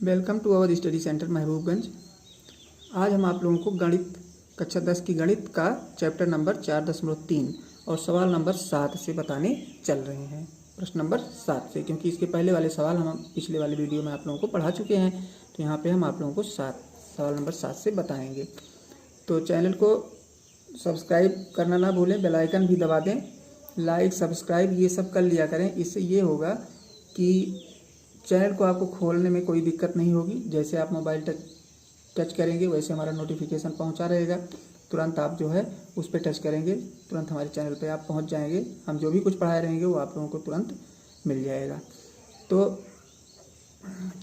Welcome to our study centre Mahbubganj. आज हम आप लोगों को गणित कक्षा 10 की गणित का चैप्टर नंबर 4.3 और सवाल नंबर 7 से बताने चल रहे हैं। प्रश्न नंबर 7 से, क्योंकि इसके पहले वाले सवाल हम पिछले वाले वीडियो में आप लोगों को पढ़ा चुके हैं, तो यहाँ पे हम आप लोगों को सवाल नंबर 7 से बताएंगे। तो चैनल को सब्सक्राइब करना ना भूलें, बेल आइकन भी दबा दें, लाइक सब्सक्राइब ये सब कर लिया करें। इससे ये होगा कि चैनल को आपको खोलने में कोई दिक्कत नहीं होगी। जैसे आप मोबाइल टच करेंगे वैसे हमारा नोटिफिकेशन पहुंचा रहेगा, तुरंत आप जो है उस पर टच करेंगे, तुरंत हमारे चैनल पे आप पहुंच जाएंगे। हम जो भी कुछ पढ़ाए रहेंगे वो आप लोगों को तुरंत मिल जाएगा। तो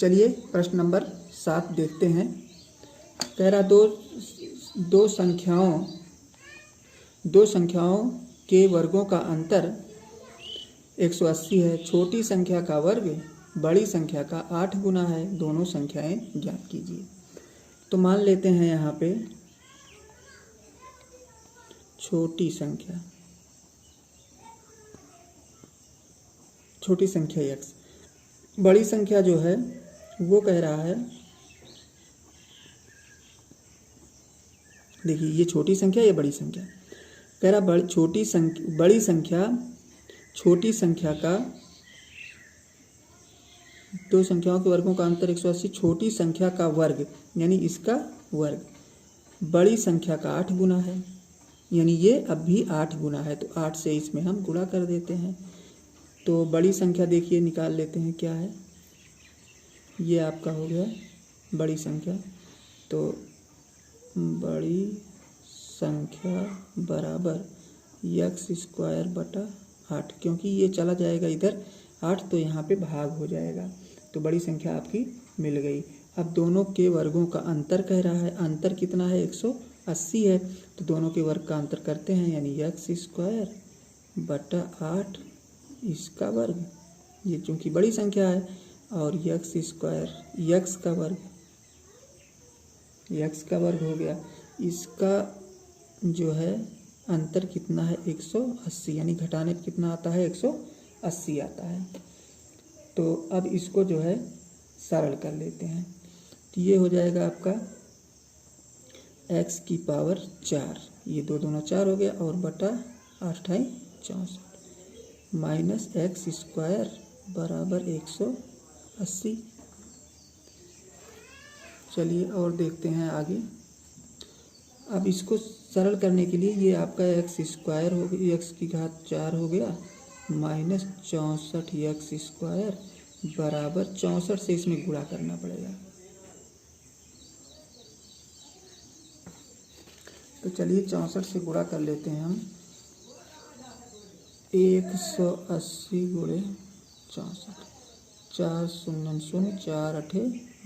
चलिए प्रश्न नंबर 7 देखते हैं। कह रहा दो संख्याओं के वर्गों का अंतर 180 है। छोटी संख्या का वर्ग बड़ी संख्या का 8 गुना है। दोनों संख्याएं ज्ञात कीजिए। तो मान लेते हैं यहाँ पे छोटी संख्या x, बड़ी संख्या जो है वो कह रहा है, देखिए ये छोटी संख्या या बड़ी संख्या, कह रहा छोटी संख्या का दो संख्याओं के वर्गों का अंतर 180, छोटी संख्या का वर्ग यानी इसका वर्ग बड़ी संख्या का 8 गुना है, यानी ये अब भी 8 गुना है। तो 8 से इसमें हम गुणा कर देते हैं। तो बड़ी संख्या देखिए निकाल लेते हैं क्या है, ये आपका हो गया बड़ी संख्या। तो बड़ी संख्या बराबर x² बटा 8, क्योंकि ये चला जाएगा इधर 8 तो यहाँ पे भाग हो जाएगा। तो बड़ी संख्या आपकी मिल गई। अब दोनों के वर्गों का अंतर कह रहा है, अंतर कितना है 180 है। तो दोनों के वर्ग का अंतर करते हैं, यानी x² बटा 8 इसका वर्ग, ये चूँकि बड़ी संख्या है, और x का वर्ग हो गया। इसका जो है अंतर कितना है 180, यानी घटाने पर कितना आता है 180 आता है। तो अब इसको जो है सरल कर लेते हैं। तो ये हो जाएगा आपका x की पावर 4, ये दो दूना 4 हो गया, और बटा 8 है 64 माइनस x² बराबर 180। चलिए और देखते हैं आगे। अब इसको सरल करने के लिए ये आपका x² हो गया, x की घात 4 हो गया, माइनस 64 x² बराबर 64 से इसमें गुणा करना पड़ेगा। तो चलिए 64 से गुणा कर लेते हैं हम। 180 गुणे 64, 4 0 0, 4 8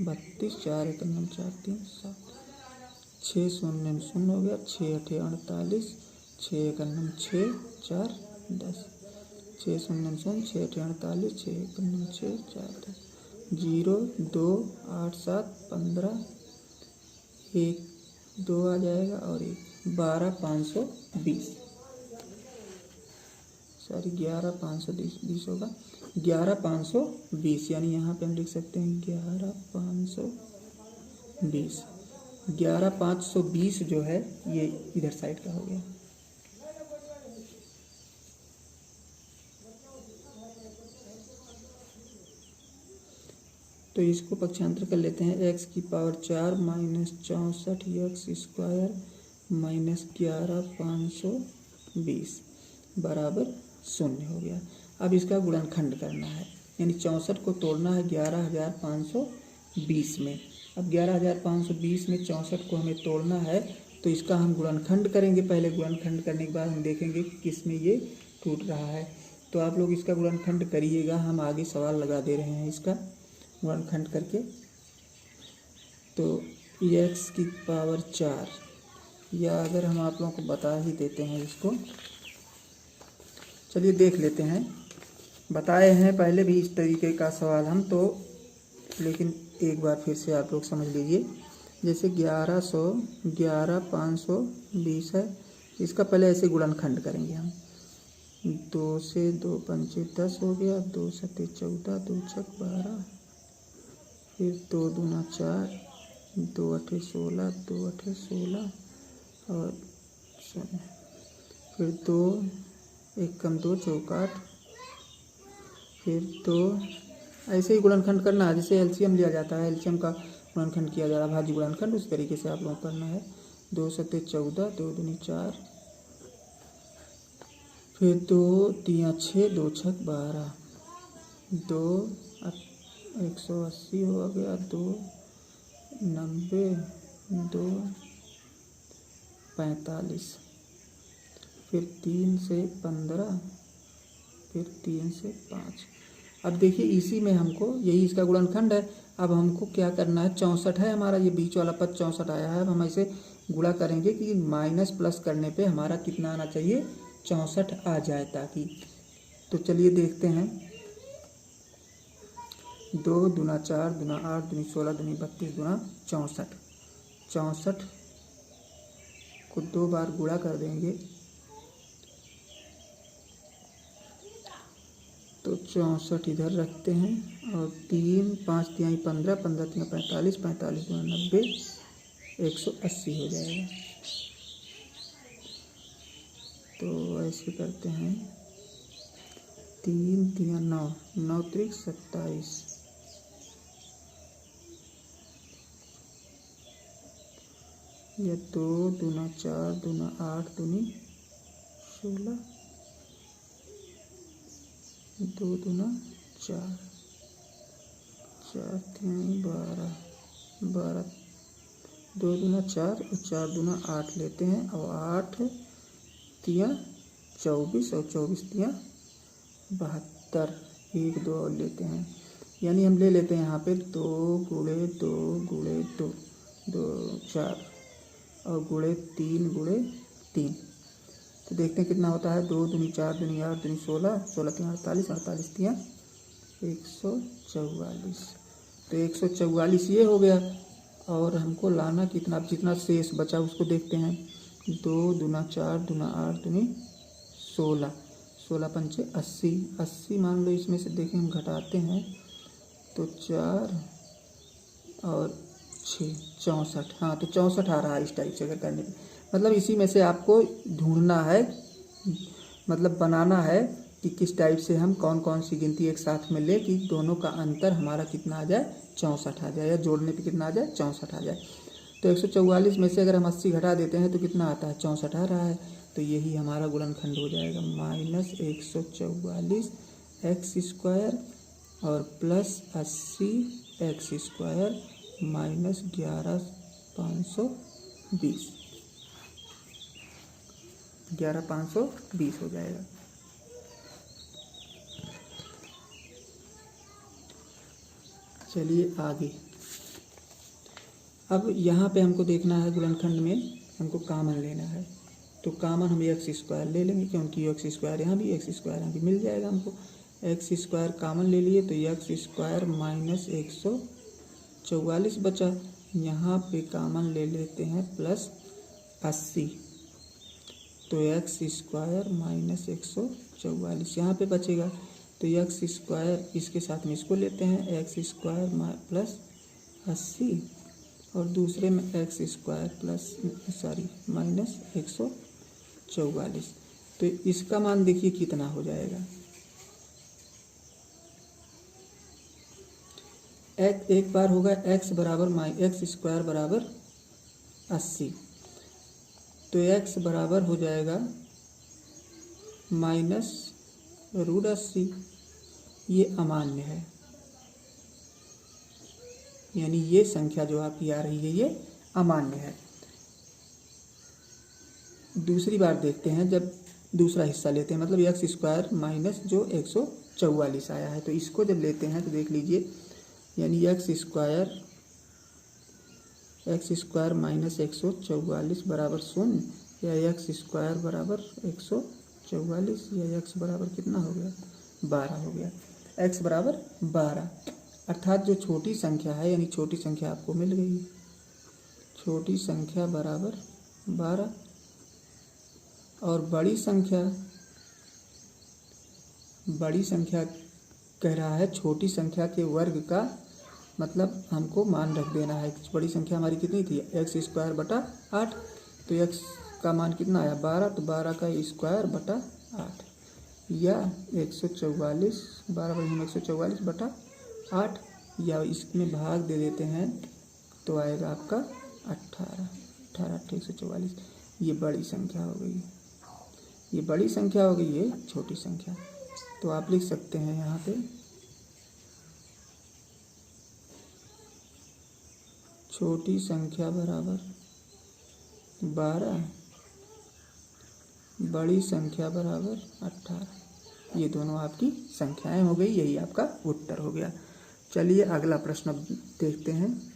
32, 4 1 9 4 3 7, 6 0 0 हो गया, 6 8 48, 6 1 9 6 4 10, 6 0 0, 6 8 48, 6 1 9 6 4 10, 0 2 8 7 15, 1 2 आ जाएगा, और 1 12 520, सॉरी 11 520 होगा, 11 520, यानी यहाँ पे हम लिख सकते हैं 11 520। 11 520 जो है ये इधर साइड का हो गया। तो इसको पक्षांतर कर लेते हैं। x की पावर 4 माइनस 64 x² माइनस 11 520 बराबर 0 हो गया। अब इसका गुणनखंड करना है, यानी 64 को तोड़ना है 11,520 में। अब 11,520 में 64 को हमें तोड़ना है, तो इसका हम गुणनखंड करेंगे। पहले गुणनखंड करने के बाद हम देखेंगे कि किस में ये टूट रहा है। तो आप लोग इसका गुणनखंड करिएगा, हम आगे सवाल लगा दे रहे हैं इसका गुणनखंड करके। तो x की पावर 4, या अगर हम आप लोगों को बता ही देते हैं इसको, चलिए देख लेते हैं। बताए हैं पहले भी इस तरीके का सवाल हम तो, लेकिन एक बार फिर से आप लोग समझ लीजिए। जैसे 11,520 है, इसका पहले ऐसे गुणनखंड करेंगे हम। 2 से 2 पंचे 10 हो गया, 2 सते 14, 2 छक 12, फिर 2 दूना 4, 2 अठे 16, 2 अठे 16 और फिर 2 1 कम 2 चौकाठ, फिर 2 ऐसे ही गुणनखंड करना है जैसे एलसीएम लिया जाता है, एलसीएम का गुणनखंड किया जा रहा है, भाज्य गुणनखंड उस तरीके से आप लोगों को करना है। 2 सत्ते 14, 2 दूनी 4, फिर 2 तियां 6, 2 छक 12, 2 180 हो गया, 2 90, 2 45, फिर 3 से 15, फिर 3 से 5। अब देखिए इसी में हमको यही इसका गुणनखंड है। अब हमको क्या करना है, 64 है हमारा, ये बीच वाला पद 64 आया है। अब हम ऐसे गुणा करेंगे कि माइनस प्लस करने पे हमारा कितना आना चाहिए, 64 आ जाए ताकि। तो चलिए देखते हैं। 2 दूना 4, दूना 8, दूनी 16, दूनी 32, दूना 64। 64 को 2 बार गुणा कर देंगे तो 64 इधर रखते हैं और 3 5 तिहाई 15, 15 तिहाई 45, 45 दूना 90, 180 हो जाएगा। तो ऐसे करते हैं, 3 तिहाई 9, 9 त्रिक 27, या 2 दूना 4, दूना 8, दूनी 16, 2 दूना 4, 4 तिहाई 12, 12, 2 दूना 4 और 4 दूना 8 लेते हैं और 8 तियां 24 और 24 तियां 72, 1 2 और लेते हैं, यानी हम ले लेते हैं यहाँ पे 2 गुणे 2 गुणे 2, 2 4 और गुणे 3 गुणे 3। तो देखते हैं कितना होता है, 2 दूनी 4, दूनी 8, दूनी 16, 16 तियां 48, 48 तियां 144। तो 144 ये हो गया। और हमको लाना कितना, अब जितना शेष बचा उसको देखते हैं। 2 दूना 4, दूना 8, दूनी 16, 16 पंचे 80, 80 मान लो इसमें से देखें हम घटाते हैं तो 4 और 6 64। हाँ तो 64 आ रहा है इस टाइप से अगर करने पे। मतलब इसी में से आपको ढूंढना है, मतलब बनाना है कि किस टाइप से हम कौन कौन सी गिनती एक साथ में ले कि दोनों का अंतर हमारा कितना आ जाए, 64 आ जाए, या जोड़ने पे कितना आ जाए, 64 आ जाए। तो 144 में से अगर हम 80 घटा देते हैं तो कितना आता है, 64 आ रहा है। तो यही हमारा गुणनखंड हो जाएगा, -144 एक्स स्क्वायर और प्लस 80 एक्स स्क्वायर माइनस 11520, 11520 हो जाएगा। चलिए आगे। अब यहाँ पे हमको देखना है गुणनखंड में हमको कामन लेना है। तो कामन हम एक्स स्क्वायर ले लेंगे क्योंकि एक्स स्क्वायर यहाँ भी, एक्स स्क्वायर यहाँ भी मिल जाएगा हमको। एक्स स्क्वायर कामन ले लिए तो एक्स स्क्वायर माइनस 144 बचा। यहाँ पे कामन ले लेते हैं प्लस 80, तो एक्स स्क्वायर माइनस 144 यहाँ पे बचेगा। तो एक्स स्क्वायर इसके साथ में इसको लेते हैं, एक्स स्क्वायर प्लस 80 और दूसरे में एक्स स्क्वायर प्लस माइनस 144। तो इसका मान देखिए कितना हो जाएगा। एक बार होगा एक्स बराबर एक्स स्क्वायर बराबर 80, तो एक्स बराबर हो जाएगा -√80। ये अमान्य है, यानी ये संख्या जो आपकी आ रही है ये अमान्य है। दूसरी बार देखते हैं, जब दूसरा हिस्सा लेते हैं, मतलब एक्स स्क्वायर माइनस जो 144 आया है, तो इसको जब लेते हैं तो देख लीजिए, यानी एक्स स्क्वायर माइनस 144 बराबर 0, या एक्स स्क्वायर बराबर 144, या एक्स बराबर कितना हो गया, 12 हो गया। एक्स बराबर 12, अर्थात जो छोटी संख्या है, यानी छोटी संख्या आपको मिल गई, छोटी संख्या बराबर 12, और बड़ी संख्या कह रहा है छोटी संख्या के वर्ग का मतलब हमको मान रख देना है। बड़ी संख्या हमारी कितनी थी, एक्स स्क्वायर बटा 8, तो एक्स का मान कितना आया 12, तो 12 का स्क्वायर बटा 8, या 144, 12 बटे 144 बटा 8, या इसमें भाग दे देते हैं तो आएगा आपका 18, 18 8 144। ये बड़ी संख्या हो गई, ये बड़ी संख्या हो गई, ये छोटी संख्या। तो आप लिख सकते हैं यहाँ पे छोटी संख्या बराबर 12, बड़ी संख्या बराबर 18। ये दोनों आपकी संख्याएं हो गई, यही आपका उत्तर हो गया। चलिए अगला प्रश्न देखते हैं।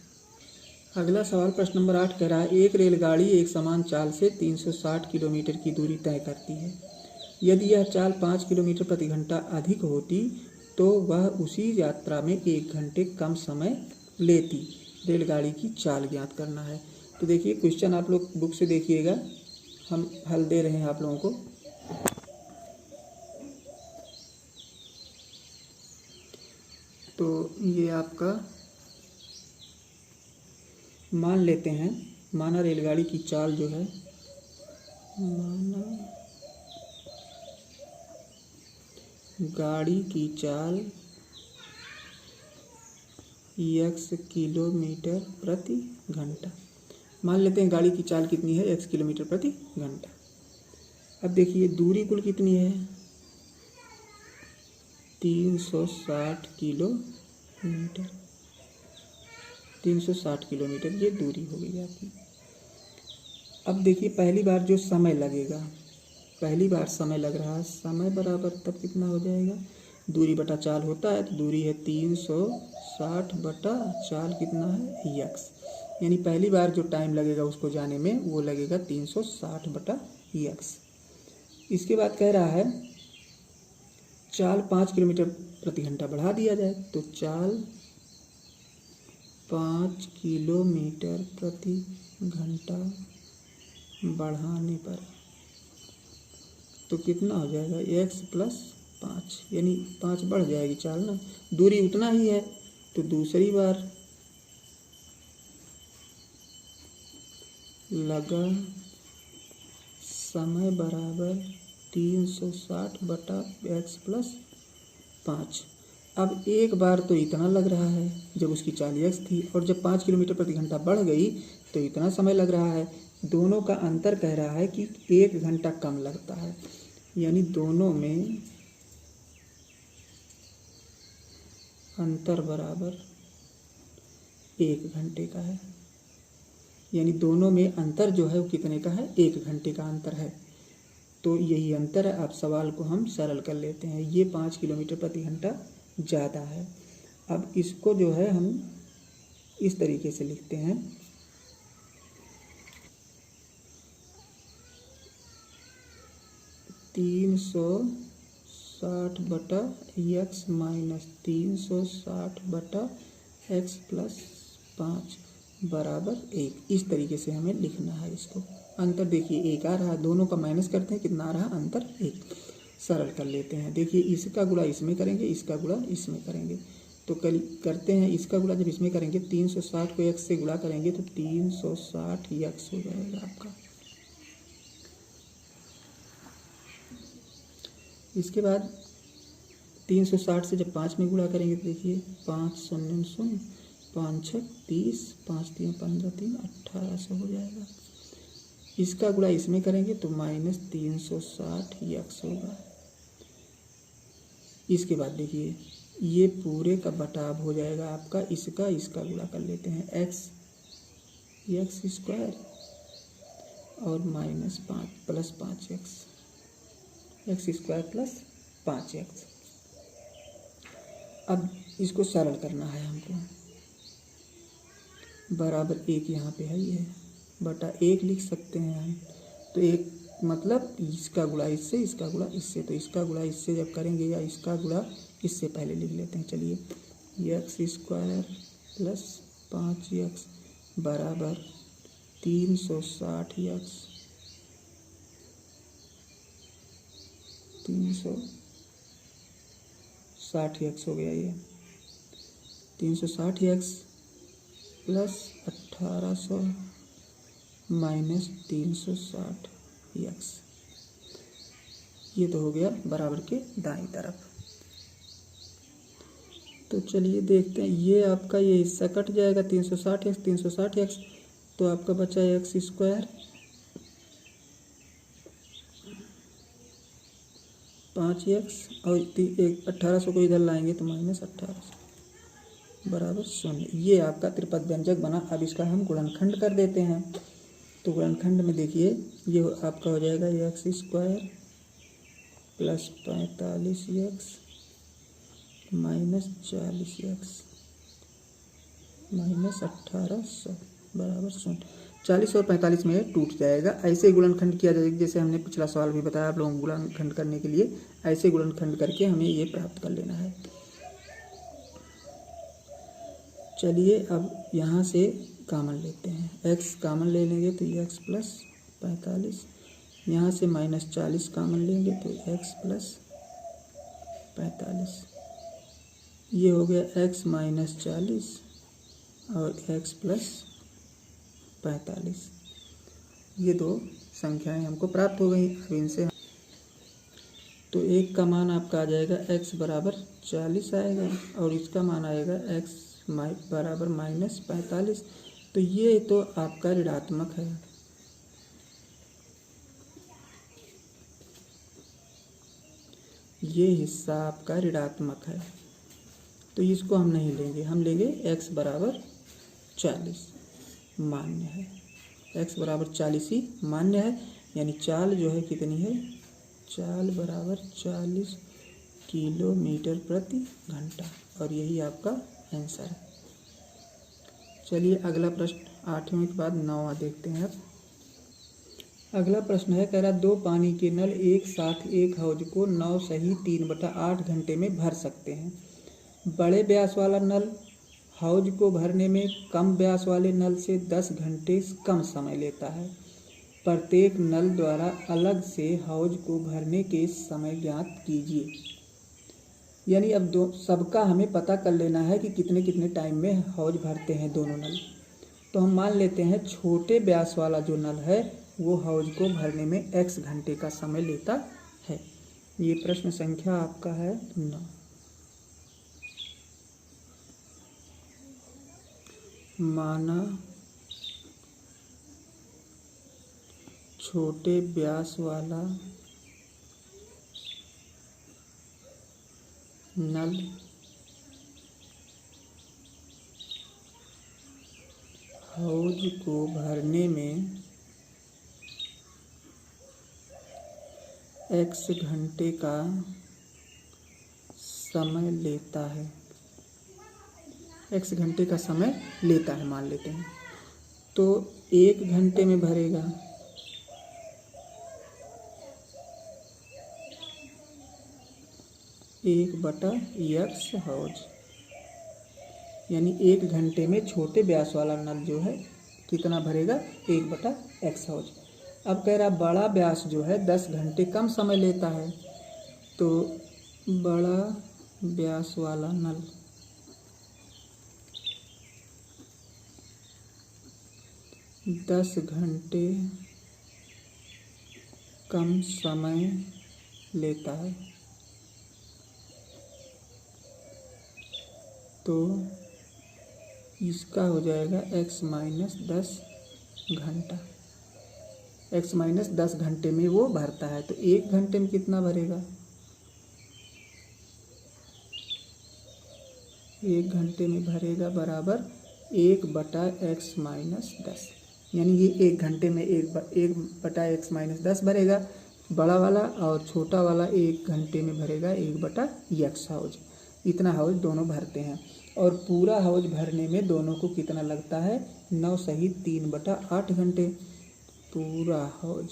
अगला सवाल प्रश्न नंबर 8 कह रहा है, एक रेलगाड़ी एक समान चाल से 360 किलोमीटर की दूरी तय करती है। यदि यह चाल 5 किलोमीटर प्रति घंटा अधिक होती तो वह उसी यात्रा में 1 घंटे कम समय लेती। रेलगाड़ी की चाल ज्ञात करना है। तो देखिए क्वेश्चन आप लोग बुक से देखिएगा, हम हल दे रहे हैं आप लोगों को। तो ये आपका मान लेते हैं, माना रेलगाड़ी की चाल जो है, माना गाड़ी की चाल x किलोमीटर प्रति घंटा। मान लेते हैं गाड़ी की चाल कितनी है, x किलोमीटर प्रति घंटा। अब देखिए दूरी कुल कितनी है, 360 किलोमीटर, 360 किलोमीटर ये दूरी हो गई आपकी। अब देखिए पहली बार जो समय लगेगा, पहली बार समय लग रहा है, समय बराबर तब कितना हो जाएगा, दूरी बटा चाल होता है, तो दूरी है 360 बटा चाल कितना है x, यानी पहली बार जो टाइम लगेगा उसको जाने में वो लगेगा 360 बटा x। इसके बाद कह रहा है चाल 5 किलोमीटर प्रति घंटा बढ़ा दिया जाए, तो चाल 5 किलोमीटर प्रति घंटा बढ़ाने पर तो कितना हो जाएगा, x प्लस 5, यानी 5 बढ़ जाएगी चाल ना, दूरी उतना ही है, तो दूसरी बार लगा समय बराबर 360 बटा x प्लस 5। अब एक बार तो इतना लग रहा है जब उसकी चाल x थी, और जब 5 किलोमीटर प्रति घंटा बढ़ गई तो इतना समय लग रहा है। दोनों का अंतर कह रहा है कि 1 घंटा कम लगता है, यानी दोनों में अंतर बराबर 1 घंटे का है, यानी दोनों में अंतर जो है वो कितने का है, 1 घंटे का अंतर है। तो यही अंतर है। अब सवाल को हम सरल कर लेते हैं, ये 5 किलोमीटर प्रति घंटा ज़्यादा है। अब इसको जो है हम इस तरीके से लिखते हैं, 360 बटा x माइनस 360 बटा x प्लस 5 बराबर 1। इस तरीके से हमें लिखना है इसको। अंतर देखिए 1 आ रहा है, दोनों का माइनस करते हैं, कितना आ रहा है अंतर 1। सरल कर लेते हैं, देखिए इसका गुणा इसमें करेंगे, इसका गुणा इसमें करेंगे, तो करते हैं इसका गुणा जब इसमें करेंगे 360 को x से गुणा करेंगे तो 360 x हो जाएगा आपका। इसके बाद 360 से जब 5 में गुणा करेंगे तो देखिए 5 शून्य शून्य, 5 6 30, 5 3 15 3 1800 हो जाएगा। इसका गुणा इसमें करेंगे तो माइनस 360 x होगा। इसके बाद देखिए ये पूरे का बटाव हो जाएगा आपका, इसका गुणा कर लेते हैं, x स्क्वायर और minus 5 plus 5x, x square plus 5x। अब इसको सरल करना है हमको, बराबर 1 यहाँ पे है, ये बटा 1 लिख सकते हैं हम। तो 1 मतलब इसका गुणा इससे, इसका गुणा इससे, तो इसका गुणा इससे जब करेंगे या इसका गुणा इससे पहले लिख लेते हैं। चलिए x स्क्वायर प्लस 5x बराबर 360x, 360x हो गया ये। 360x प्लस 1800 माइनस 360x, ये तो हो गया बराबर के दाईं तरफ। तो चलिए देखते हैं, ये आपका ये हिस्सा कट जाएगा 360x, तो आपका बचा एक्स स्क्वायर 5x और 1800 को इधर लाएंगे तो माइनस 1800 बराबर 0। ये आपका त्रिपद व्यंजक बना। अब इसका हम गुणनखंड कर देते हैं। तो गुणनखंड में देखिए ये आपका हो जाएगा x square plus 45x minus 40x minus 1800 बराबर 0। 40 और 45 में टूट जाएगा। ऐसे गुणनखंड किया जाएगा जैसे हमने पिछला सवाल भी बताया आप लोगों को। गुणनखंड करने के लिए ऐसे गुणनखंड करके हमें ये प्राप्त कर लेना है। चलिए अब यहाँ से कॉमन लेते हैं, x कॉमन ले लेंगे तो x प्लस 45, यहाँ से माइनस 40 कॉमन लेंगे तो x प्लस 45, ये हो गया x माइनस 40 और x प्लस 45। ये दो संख्याएं हमको प्राप्त हो गई। अब इनसे तो एक का मान आपका आ जाएगा x बराबर 40 आएगा और इसका मान आएगा x बराबर माइनस 45। तो ये तो आपका ऋणात्मक है। ये हिस्सा आपका ऋणात्मक है तो इसको हम नहीं लेंगे, हम लेंगे x बराबर 40 मान्य है। x बराबर 40 ही मान्य है, यानी चाल जो है कितनी है, चाल बराबर 40 किलोमीटर प्रति घंटा, और यही आपका आंसर है। चलिए अगला प्रश्न 8वें के बाद 9वां देखते हैं। अब अगला प्रश्न है, कह रहा 2 पानी के नल एक साथ एक हौज को 9 सही 3/8 घंटे में भर सकते हैं। बड़े व्यास वाला नल हौज को भरने में कम व्यास वाले नल से 10 घंटे कम समय लेता है। प्रत्येक नल द्वारा अलग से हौज को भरने के समय ज्ञात कीजिए। यानी अब सबका हमें पता कर लेना है कि कितने कितने टाइम में हौज भरते हैं दोनों नल। तो हम मान लेते हैं छोटे व्यास वाला जो नल है वो हौज को भरने में x घंटे का समय लेता है। ये प्रश्न संख्या आपका है 9। माना छोटे व्यास वाला नल हौज को भरने में x घंटे का समय लेता है, x घंटे का समय लेता है मान लेते हैं। तो 1 घंटे में भरेगा, एक बटा x हौज, यानी 1 घंटे में छोटे व्यास वाला नल जो है कितना भरेगा, 1 बटा x हौज। अब कह रहा बड़ा व्यास जो है 10 घंटे कम समय लेता है। तो बड़ा व्यास वाला नल दस घंटे कम समय लेता है। तो इसका हो जाएगा x माइनस 10 घंटा, x माइनस 10 घंटे में वो भरता है। तो 1 घंटे में कितना भरेगा, 1 घंटे में भरेगा बराबर 1 बटा x माइनस 10, यानी ये 1 घंटे में 1 बटा x माइनस 10 भरेगा बड़ा वाला, और छोटा वाला 1 घंटे में भरेगा 1 बटा x हौज। इतना हौज दोनों भरते हैं। और पूरा हौज भरने में दोनों को कितना लगता है, 9 सही 3/8 घंटे। पूरा हौज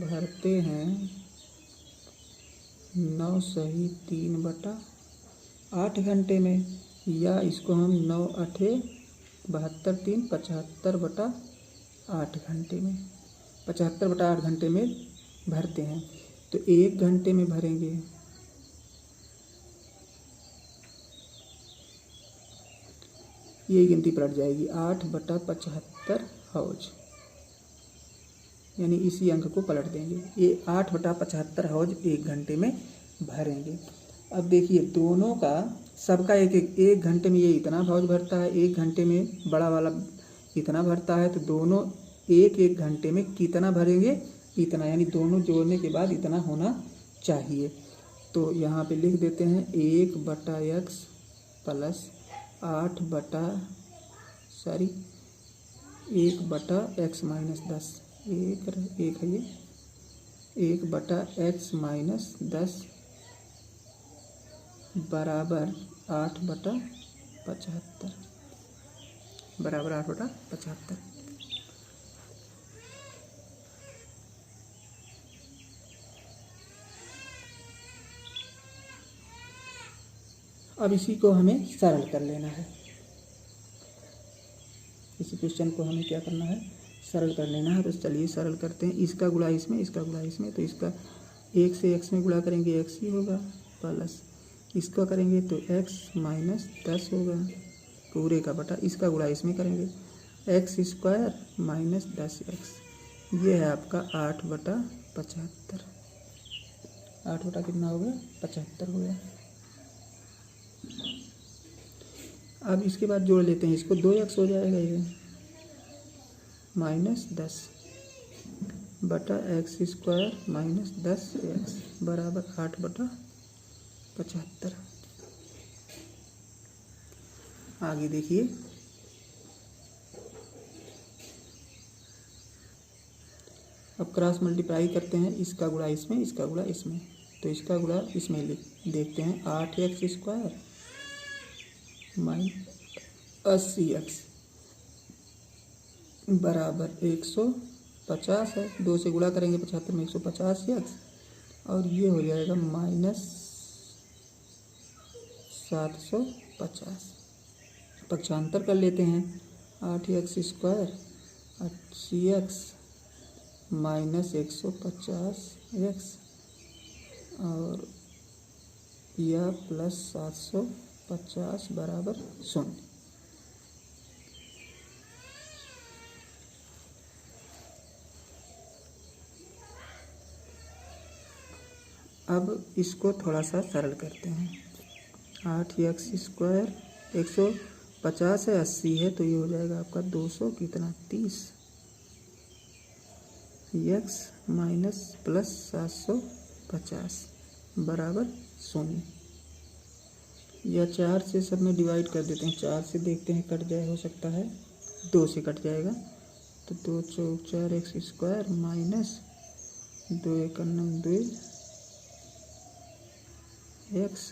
भरते हैं 9 सही 3/8 घंटे में, या इसको हम 9 8 72 3 75/8 घंटे में, 75/8 घंटे में भरते हैं। तो 1 घंटे में भरेंगे ये गिनती पलट जाएगी 8/75 हौज, यानी इसी अंक को पलट देंगे। ये 8/75 हौज 1 घंटे में भरेंगे। अब देखिए दोनों का सबका एक घंटे में ये इतना हौज भरता है, 1 घंटे में बड़ा वाला इतना भरता है, तो दोनों एक घंटे में कितना भरेंगे, इतना, यानी दोनों जोड़ने के बाद इतना होना चाहिए। तो यहाँ पे लिख देते हैं 1/x प्लस 1/x माइनस 10, एक है ये 1/x माइनस 10 बराबर 8/75 बराबर 8/75। अब इसी को हमें सरल कर लेना है। इसी क्वेश्चन को हमें क्या करना है, सरल कर लेना है। तो चलिए सरल करते हैं। इसका गुणा इसमें, इसका गुणा इसमें, तो इसका 1 से x में गुणा करेंगे x ही होगा, प्लस इसका करेंगे तो x माइनस 10 होगा पूरे का बटा, इसका गुणा इसमें करेंगे x² माइनस 10x। ये है आपका 8/75। 8 बटा कितना हो गया, 75 हो गया। अब इसके बाद जोड़ लेते हैं, इसको 2x हो जाएगा, ये माइनस 10 बटा x² माइनस 10x बराबर 8/75। आगे देखिए, अब क्रॉस मल्टीप्लाई करते हैं, इसका गुणा इसमें, इसका गुणा इसमें, तो इसका गुणा इसमें देखते हैं 8x² माइनस 80x बराबर 150 है। 2 से गुणा करेंगे 75 में 150x, और ये हो जाएगा माइनस 750। पक्षांतर कर लेते हैं, 8x² 80x माइनस 150x और यह प्लस 750 बराबर 0। अब इसको थोड़ा सा सरल करते हैं। 8x² 150 है, 80 है, तो ये हो जाएगा आपका 200 कितना 30 x माइनस प्लस 750 बराबर 0। या 4 से सब में डिवाइड कर देते हैं, 4 से देखते हैं कट जाए, हो सकता है 2 से कट जाएगा, तो 2 चौक 4x² माइनस 2 एकम 2 x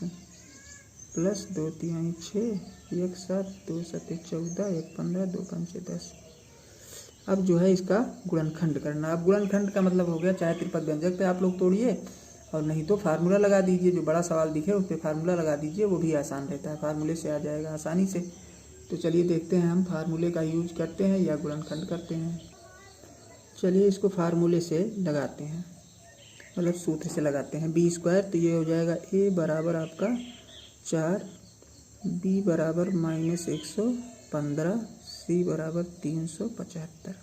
प्लस 2 तिहाई 6 1 7 2 7 14 1 15 2 5 10। अब जो है इसका गुणनखंड करना। अब गुणनखंड का मतलब हो गया, चाहे त्रिपद व्यंजक पे आप लोग तोड़िए और नहीं तो फार्मूला लगा दीजिए, जो बड़ा सवाल दिखे उस पर फार्मूला लगा दीजिए, वो भी आसान रहता है, फार्मूले से आ जाएगा आसानी से। तो चलिए देखते हैं हम फार्मूले का यूज करते हैं या गुणनखंड करते हैं। चलिए इसको फार्मूले से लगाते हैं, मतलब सूत्र से लगाते हैं। b², तो ये हो जाएगा a बराबर आपका 4, b बराबर माइनस 115, c बराबर 375।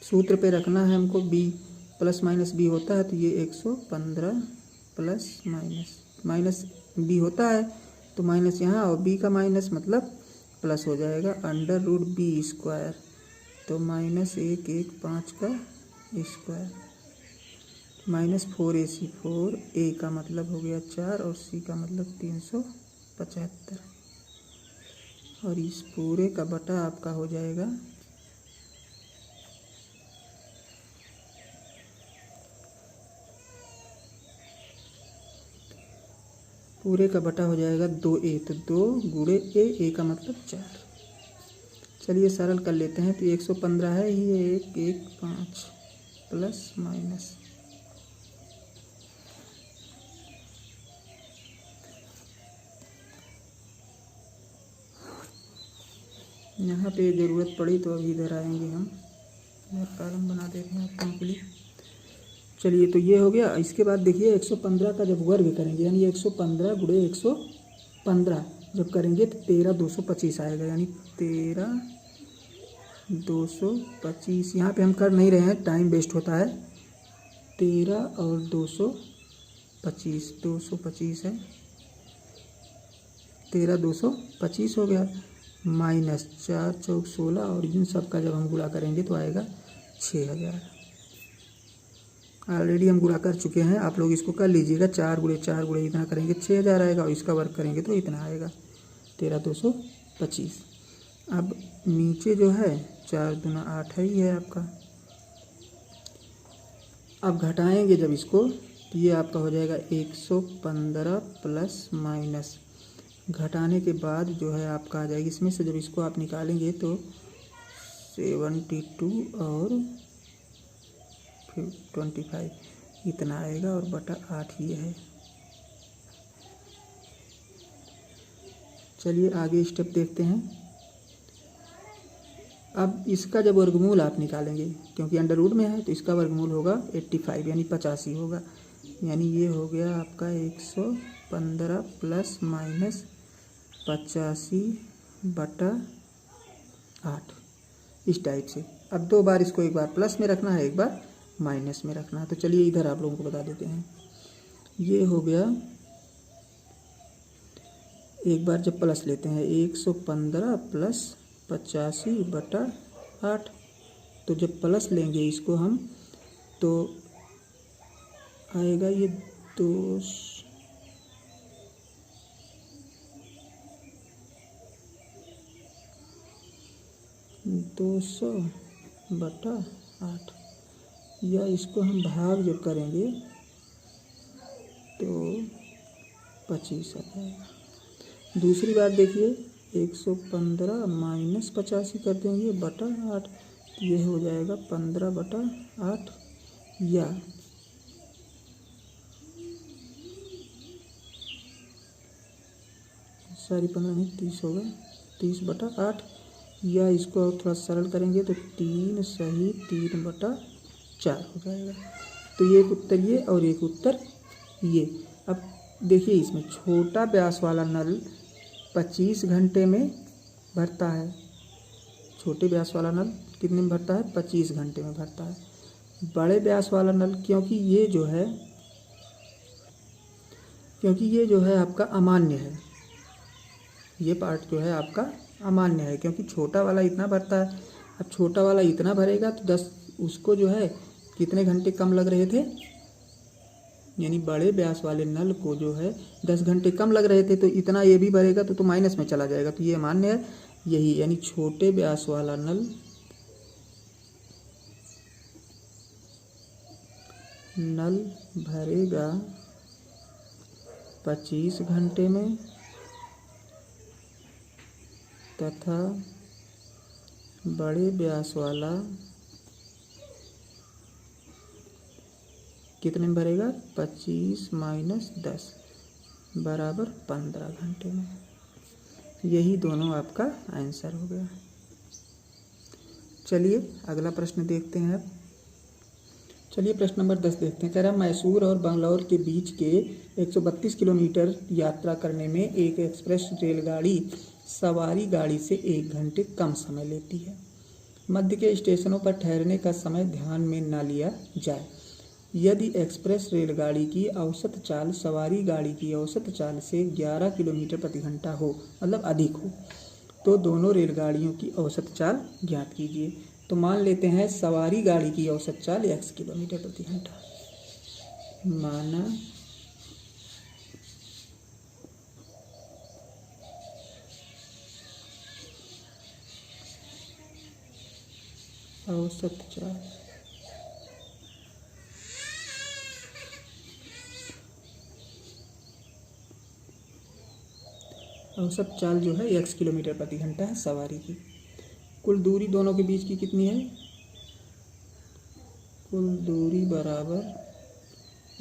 सूत्र पे रखना है हमको, b प्लस माइनस b होता है, तो ये 115 प्लस माइनस b होता है, तो माइनस यहाँ, और b का माइनस मतलब प्लस हो जाएगा, √b², तो माइनस 115 का स्क्वायर माइनस 4ac, 4a का मतलब हो गया 4 और c का मतलब 375, और इस पूरे का बटा आपका हो जाएगा पूरे का बटा हो जाएगा 2a, तो 2 गुणे a का मतलब 4। चलिए सरल कर लेते हैं, तो 115 है, ये 115 प्लस माइनस यहाँ पे ज़रूरत पड़ी तो अभी इधर आएंगे हम, कॉलम बना देते हैं आप लोगों के लिए। चलिए तो ये हो गया। इसके बाद देखिए 115 का जब वर्ग करेंगे, यानी 115 गुणे 115, जब करेंगे तो 13,225 आएगा, यानी 13,225। यहाँ पे हम कर नहीं रहे हैं, टाइम वेस्ट होता है। 13 और 225, 225 है, 13,225 हो गया। माइनस 4 चौक 16 और इन सब का जब हम गुणा करेंगे तो आएगा 6,000। ऑलरेडी हम गुणा कर चुके हैं, आप लोग इसको कर लीजिएगा। 4 गुणे 4 गुणे इतना करेंगे 6,000 आएगा, और इसका वर्ग करेंगे तो इतना आएगा 13,225। अब नीचे जो है 4 दूना 8 है ही है आपका। अब घटाएंगे जब इसको तो ये आपका हो जाएगा 115 प्लस माइनस, घटाने के बाद जो है आपका आ जाएगी इसमें से, जब इसको आप निकालेंगे तो 72 और 25 इतना आएगा, और बटा 8 ये है। चलिए आगे स्टेप देखते हैं। अब इसका जब वर्गमूल आप निकालेंगे, क्योंकि अंडर रूट में है तो इसका वर्गमूल होगा 85 यानी 85 होगा, यानी ये हो गया आपका 115 प्लस माइनस 85 बटा 8, इस टाइप से। अब 2 बार इसको, एक बार प्लस में रखना है, एक बार माइनस में रखना है। तो चलिए इधर आप लोगों को बता देते हैं। ये हो गया, एक बार जब प्लस लेते हैं 115 प्लस 85 बटा 8, तो जब प्लस लेंगे इसको हम तो आएगा ये 200 बटा 8, या इसको हम भाग जब करेंगे तो 25 आ जाएगा। दूसरी बात देखिए, 115 माइनस 85 कर देंगे बटा 8, ये हो जाएगा 15 बटा 8, या सारी 15 नहीं 30 होगा, 30 बटा 8, या इसको थोड़ा सरल करेंगे तो 3 सही 3 बटा 4 हो जाएगा। तो ये एक उत्तर ये और एक उत्तर ये। अब देखिए इसमें छोटा व्यास वाला नल 25 घंटे में भरता है। छोटे व्यास वाला नल कितने में भरता है? 25 घंटे में भरता है। बड़े व्यास वाला नल क्योंकि ये जो है आपका अमान्य है, ये पार्ट जो है आपका अमान्य है, क्योंकि छोटा वाला इतना भरता है। अब छोटा वाला इतना भरेगा तो 10 उसको जो है कितने घंटे कम लग रहे थे, यानी बड़े व्यास वाले नल को जो है 10 घंटे कम लग रहे थे, तो इतना ये भी भरेगा तो माइनस में चला जाएगा। तो ये मान्य है यही, यानी छोटे व्यास वाला नल भरेगा 25 घंटे में तथा बड़े व्यास वाला कितने में भरेगा? 25 माइनस 10 बराबर 15 घंटे में। यही दोनों आपका आंसर हो गया। चलिए अगला प्रश्न देखते हैं। अब चलिए प्रश्न नंबर 10 देखते हैं। कह रहा मैसूर और बंगलौर के बीच के 132 किलोमीटर यात्रा करने में एक एक्सप्रेस रेलगाड़ी सवारी गाड़ी से 1 घंटे कम समय लेती है। मध्य के स्टेशनों पर ठहरने का समय ध्यान में न लिया जाए। यदि एक्सप्रेस रेलगाड़ी की औसत चाल सवारी गाड़ी की औसत चाल से 11 किलोमीटर प्रति घंटा हो, मतलब अधिक हो, तो दोनों रेलगाड़ियों की औसत चाल ज्ञात कीजिए। तो मान लेते हैं सवारी गाड़ी की औसत चाल x किलोमीटर प्रति घंटा, माना औसत चाल जो है x किलोमीटर प्रति घंटा है सवारी की। कुल दूरी दोनों के बीच की कितनी है? कुल दूरी बराबर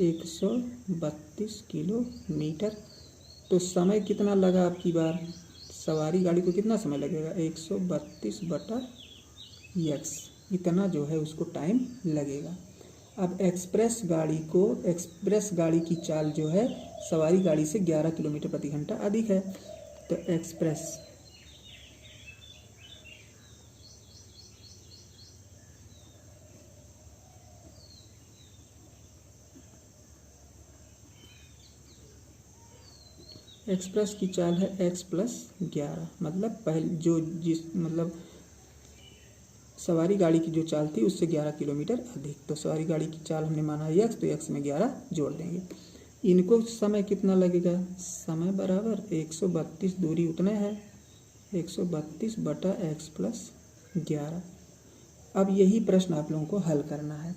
132 किलोमीटर। तो समय कितना लगा आपकी बार? सवारी गाड़ी को कितना समय लगेगा? 132 बटा x, इतना जो है उसको टाइम लगेगा। अब एक्सप्रेस गाड़ी की चाल जो है सवारी गाड़ी से 11 किलोमीटर प्रति घंटा अधिक है, तो एक्सप्रेस की चाल है x+11, मतलब पहले मतलब सवारी गाड़ी की जो चाल थी उससे 11 किलोमीटर अधिक। तो सवारी गाड़ी की चाल हमने माना x, तो x में 11 जोड़ देंगे। इनको समय कितना लगेगा? समय बराबर 132, दूरी उतने है 132 बटा x+11। अब यही प्रश्न आप लोगों को हल करना है।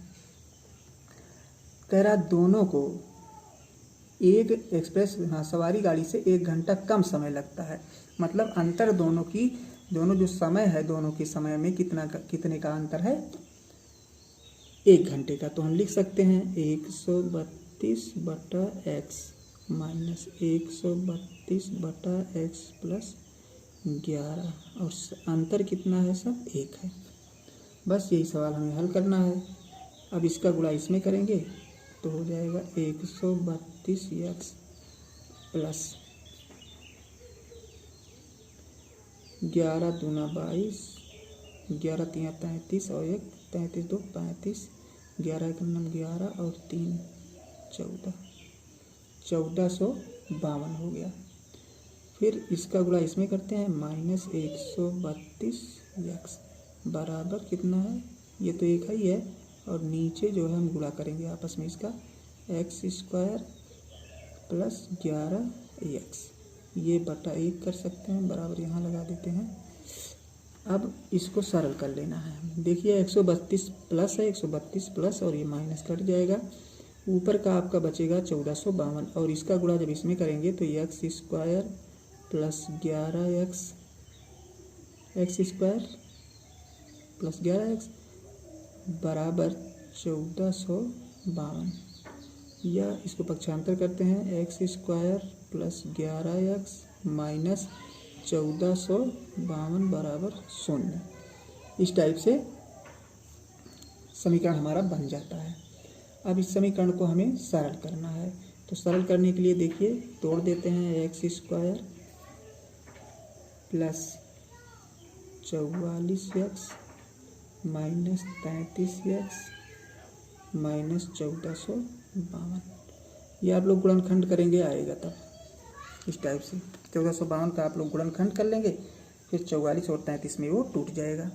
कह रहा दोनों को एक एक्सप्रेस सवारी गाड़ी से 1 घंटा कम समय लगता है, मतलब अंतर दोनों जो समय है दोनों के समय में कितने का अंतर है? 1 घंटे का। तो हम लिख सकते हैं 132 बटा x माइनस 132 बटा x+11, और अंतर कितना है? सब 1 है। बस यही सवाल हमें हल करना है। अब इसका गुणा इसमें करेंगे तो हो जाएगा 132x प्लस 11 दूना 22, 11 तिया 33 और 1 33 2 35, 11 1 9 11 और 3 14, 1452 हो गया। फिर इसका गुणा इसमें करते हैं माइनस 132x बराबर कितना है? ये तो 1 ही है, और नीचे जो है हम गुणा करेंगे आपस में इसका x² प्लस 11x, ये बटा 1 कर सकते हैं, बराबर यहाँ लगा देते हैं। अब इसको सरल कर लेना है। देखिए 132 प्लस है, 132 प्लस और ये माइनस कट जाएगा, ऊपर का आपका बचेगा 1452, और इसका गुणा जब इसमें करेंगे तो x² plus 11x, x² plus 11x बराबर 1452, या इसको पक्षांतर करते हैं x² प्लस 11x माइनस 1452 बराबर 0। इस टाइप से समीकरण हमारा बन जाता है। अब इस समीकरण को हमें सरल करना है, तो सरल करने के लिए देखिए तोड़ देते हैं x² plus 44x minus 33x minus 1452, ये आप लोग गुणनखंड करेंगे आएगा तब इस टाइप से। 1452 का आप लोग गुणनखंड कर लेंगे, फिर 44 और 33 में वो टूट जाएगा।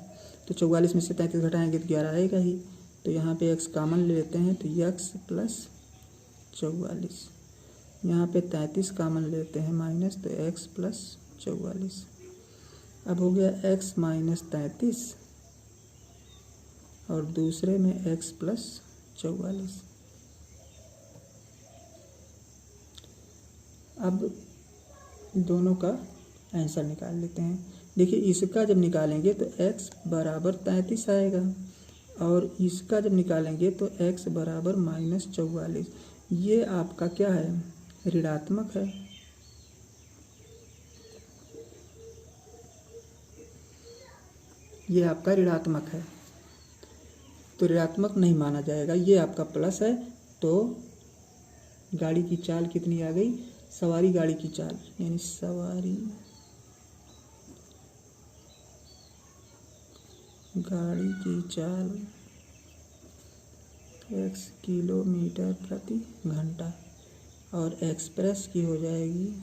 तो 44 में से 33 घटाएंगे तो 11 आएगा ही, तो यहाँ पे x कॉमन ले लेते हैं तो x प्लस 44, यहाँ पे 33 कॉमन लेते हैं माइनस, तो x प्लस 44। अब हो गया x माइनस 33 और दूसरे में x प्लस 44। अब दोनों का आंसर निकाल लेते हैं। देखिए इसका जब निकालेंगे तो x बराबर 33 आएगा, और इसका जब निकालेंगे तो x बराबर माइनस 44। ये आपका क्या है? ऋणात्मक है। ये आपका ऋणात्मक है, तो ऋणात्मक नहीं माना जाएगा। ये आपका प्लस है, तो गाड़ी की चाल कितनी आ गई? सवारी गाड़ी की चाल, यानी सवारी गाड़ी की चाल x किलोमीटर प्रति घंटा, और एक्सप्रेस की हो जाएगी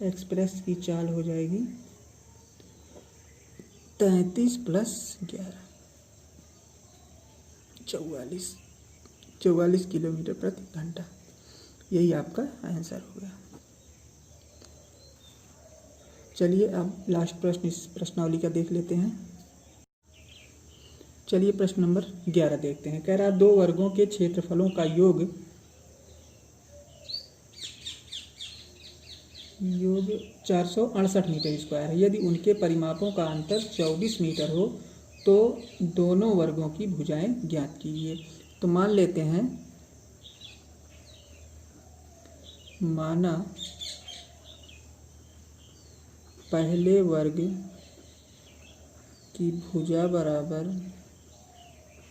एक्सप्रेस की चाल हो जाएगी 33 प्लस 11 44 किलोमीटर प्रति घंटा। यही आपका आंसर हो गया। चलिए अब लास्ट प्रश्न इस प्रश्नावली का देख लेते हैं। चलिए प्रश्न नंबर 11 देखते हैं। कह रहा 2 वर्गों के क्षेत्रफलों का योग 468 मीटर स्क्वायर है। यदि उनके परिमापों का अंतर 24 मीटर हो तो दोनों वर्गों की भुजाएं ज्ञात कीजिए। तो मान लेते हैं, माना पहले वर्ग की भुजा बराबर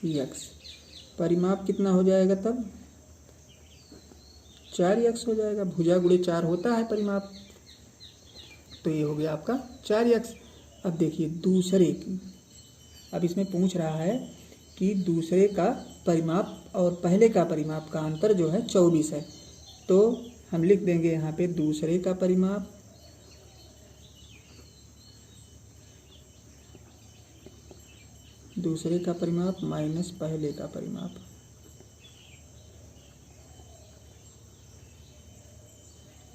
x, परिमाप कितना हो जाएगा तब 4x हो जाएगा। भुजा गुणे 4 होता है परिमाप, तो ये हो गया आपका 4x। अब देखिए दूसरे की, अब इसमें पूछ रहा है कि दूसरे का परिमाप और पहले का परिमाप का अंतर जो है 24 है। तो हम लिख देंगे यहाँ पे दूसरे का परिमाप माइनस पहले का परिमाप।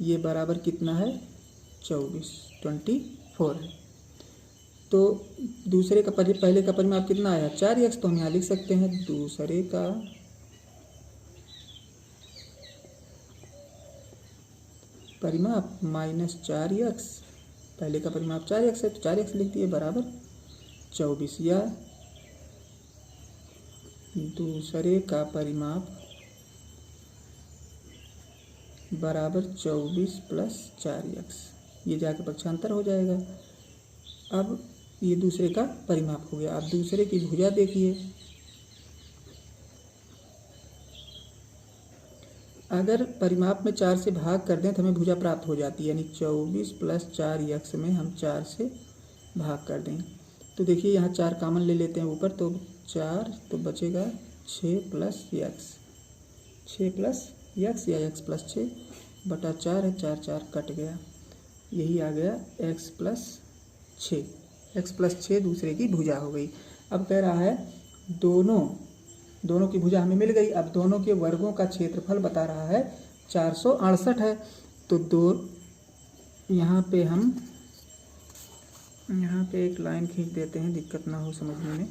ये बराबर कितना है 24 है। तो दूसरे का पहले का परिमाप कितना आया 4x, तो हम यहाँ लिख सकते हैं दूसरे का परिमाप माइनस 4x, पहले का परिमाप 4x है तो 4x लिख दिए बराबर 24, या दूसरे का परिमाप बराबर 24 प्लस 4x, ये जाके पक्षांतर हो जाएगा। अब ये दूसरे का परिमाप हो गया। अब दूसरे की भुजा देखिए, अगर परिमाप में 4 से भाग कर दें तो हमें भुजा प्राप्त हो जाती है, यानी 24 प्लस 4x में हम 4 से भाग कर दें तो देखिए यहाँ 4 कॉमन ले लेते हैं ऊपर, तो 4 तो बचेगा 6 प्लस x या x प्लस 6 बटा 4 है, 4 4 कट गया, यही आ गया x प्लस 6 दूसरे की भुजा हो गई। अब कह रहा है दोनों की भुजा हमें मिल गई। अब दोनों के वर्गों का क्षेत्रफल बता रहा है 468 है। तो यहाँ पे एक लाइन खींच देते हैं, दिक्कत ना हो समझने में।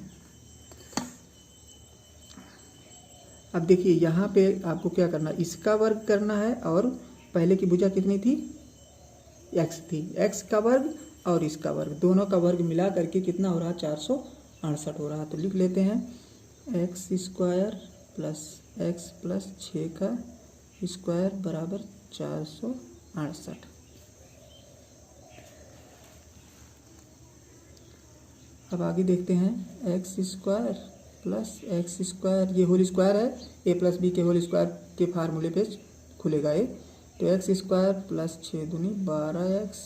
अब देखिए यहाँ पे आपको क्या करना है, इसका वर्ग करना है, और पहले की भुजा कितनी थी x थी, x का वर्ग और इसका वर्ग, दोनों का वर्ग मिला करके कितना हो रहा 468 हो रहा। तो लिख लेते हैं x square plus x plus 6 का स्क्वायर बराबर 468। अब आगे देखते हैं x square plus x square, ये होल स्क्वायर है, a प्लस बी के होल स्क्वायर के फार्मूले पे खुलेगा ये, तो x स्क्वायर प्लस 6 दूनी 12x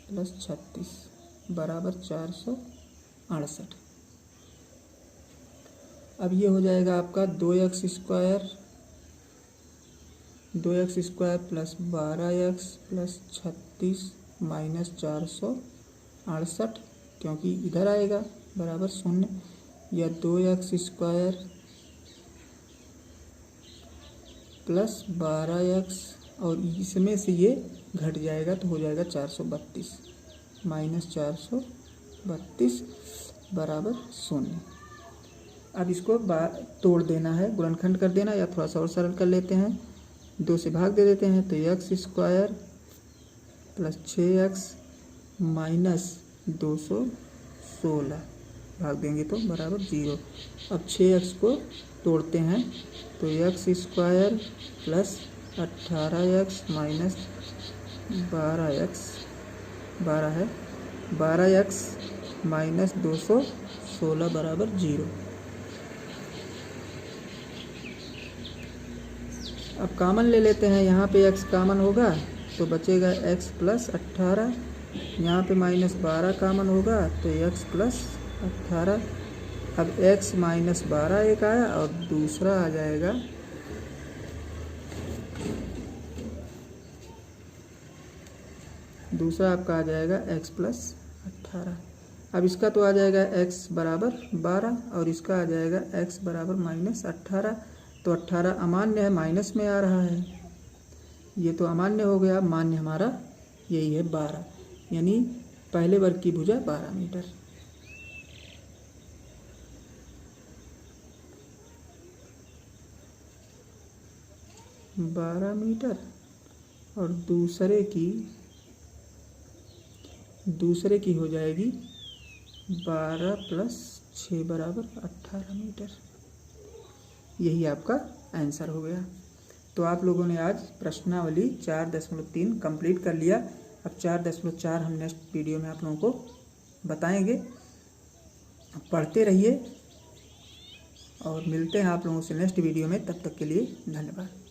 प्लस 36 बराबर 468। अब ये हो जाएगा आपका 2x square plus 12x plus 36 minus 468, क्योंकि इधर आएगा बराबर 0, या 2x स्क्वायर प्लस 12x और इसमें से ये घट जाएगा तो हो जाएगा 432 माइनस 432 बराबर 0। अब इसको तोड़ देना है, गुणनखंड कर देना, या थोड़ा सा और सरल कर लेते हैं, 2 से भाग दे देते हैं, तो x square plus 6x minus 216 भाग देंगे तो बराबर 0। अब 6x को तोड़ते हैं, तो x square plus 18x minus 12 है, 12x माइनस 216 बराबर 0। अब कॉमन ले लेते हैं, यहाँ पे x कॉमन होगा तो बचेगा x प्लस 18, यहाँ पे माइनस 12 कॉमन होगा तो x प्लस 18। अब x माइनस 12 एक आया और दूसरा आ जाएगा दूसरा आपका आ जाएगा x प्लस 18। अब इसका तो आ जाएगा x बराबर 12 और इसका आ जाएगा x बराबर माइनस 18। तो 18 अमान्य है, माइनस में आ रहा है, ये तो अमान्य हो गया। मान्य हमारा यही है 12, यानी पहले वर्ग की भुजा 12 मीटर। और दूसरे की हो जाएगी 12 प्लस 6 बराबर 18 मीटर। यही आपका आंसर हो गया। तो आप लोगों ने आज प्रश्नावली 4.3 कंप्लीट कर लिया। अब 4.4 हम नेक्स्ट वीडियो में आप लोगों को बताएंगे। पढ़ते रहिए, और मिलते हैं आप लोगों से नेक्स्ट वीडियो में। तब तक के लिए धन्यवाद।